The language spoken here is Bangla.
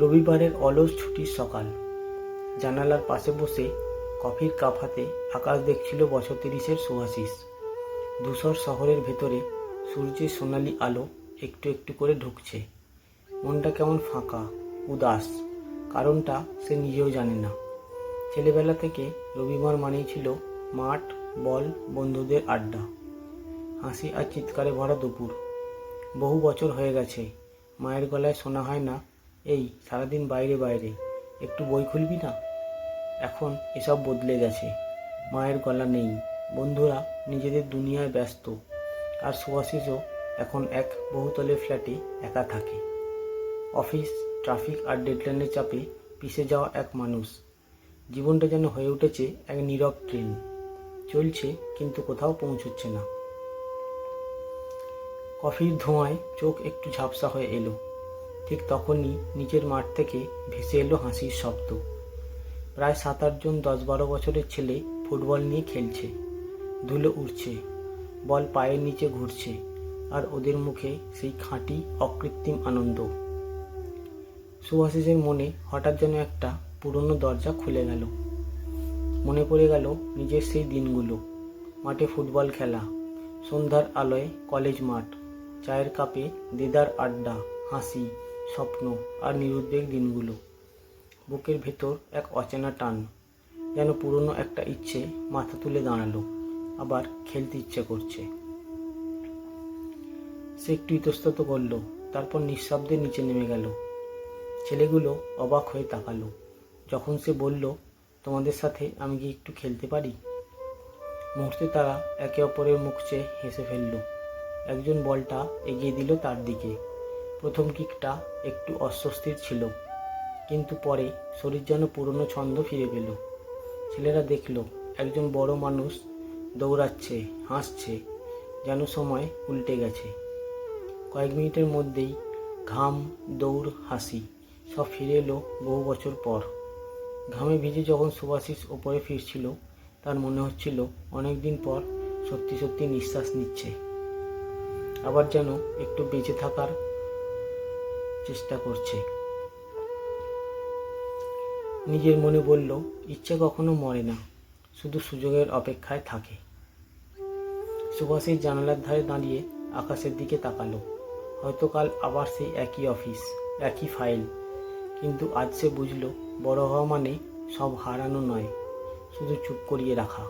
রবিবারের অলস ছুটির সকাল। জানালার পাশে বসে কফির কাপ হাতে আকাশ দেখছিল বছর 30-এর শুভাশিস। ধূসর শহরের ভেতরে সূর্যের সোনালি আলো একটু একটু করে ঢুকছে। মনটা কেমন ফাঁকা, উদাস। কারণটা সে নিজেও জানে না। ছেলেবেলা থেকে রবিবার মানেই ছিল মাঠ, বল, বন্ধুদের আড্ডা, হাসি আর চিৎকারে ভরা দুপুর। বহু বছর হয়ে গেছে মায়ের গলায় শোনা হয় না, এই সারাদিন বাইরে বাইরে, একটু বই খুলবি না? এখন এসব বদলে গেছে। মায়ের গলা নেই, বন্ধুরা নিজেদের দুনিয়ায় ব্যস্ত, আর সুভাষিসও এখন এক বহুতলের ফ্ল্যাটে একা থাকে। অফিস, ট্রাফিক আর ডেডলাইনের চাপে পিষে যাওয়া এক মানুষ। জীবনটা যেন হয়ে উঠেছে এক নীরব ট্রেন, চলছে কিন্তু কোথাও পৌঁছচ্ছে না। কফির ধোঁয়ায় চোখ একটু ঝাপসা হয়ে এলো। ঠিক তখনই নিচের মাঠ থেকে ভেসে এলো হাসির শব্দ। প্রায় 7-8 জন 10-12 বছরের ছেলে ফুটবল নিয়ে খেলছে। ধুলো উড়ছে, বল পায়ের নিচে ঘুরছে, আর ওদের মুখে সেই খাঁটি অকৃত্রিম আনন্দ। সুভাষিসের মনে হঠাৎ যেন একটা পুরনো দরজা খুলে গেল। মনে পড়ে গেল নিজের সেই দিনগুলো, মাঠে ফুটবল খেলা, সন্ধ্যার আলোয় কলেজ মাঠ, চায়ের কাপে দেদার আড্ডা, হাসি, স্বপ্ন আর নিরুদ্বেগ দিনগুলো। বুকের ভেতর এক অচেনা টান, যেন পুরনো একটা ইচ্ছে মাথা তুলে দাঁড়ালো, আবার খেলতে ইচ্ছে করছে। সে একটু ইতস্তত করলো, তারপর নিঃশব্দে নিচে নেমে গেল। ছেলেগুলো অবাক হয়ে তাকালো যখন সে বলল, তোমাদের সাথে আমি কি একটু খেলতে পারি? মুহূর্তে তারা একে অপরের মুখ চেয়ে হেসে ফেলল। একজন বলটা এগিয়ে দিল তার দিকে। প্রথম কিকটা একটু অস্বস্তির ছিল, কিন্তু পরে শরীর যেন পুরনো ছন্দ ফিরে পেল। ছেলেরা দেখল একজন বড় মানুষ দৌড়াচ্ছে, হাসছে, যেন সময় উল্টে গেছে। কয়েক মিনিটের মধ্যেই ঘাম, দৌড়, হাসি সব ফিরে এলো বহু বছর পর। ঘামে ভিজে যখন সুভাষিস ওপরে ফিরছিল, তার মনে হচ্ছিল অনেকদিন পর সত্যি সত্যি নিঃশ্বাস নিচ্ছে, আবার যেন একটু বেঁচে থাকার চেষ্টা করছে। নিজের মনে বলল, ইচ্ছে কখনো মরে না, শুধু সুযোগের অপেক্ষায় থাকে। সুভাষিস জানালার ধারে দাঁড়িয়ে আকাশের দিকে তাকালো। হয়তো কাল আবার সেই একই অফিস, একই ফাইল, কিন্তু আজ সে বুঝল বড় হওয়া মানে সব হারানো নয়, শুধু চুপ করিয়ে রাখা।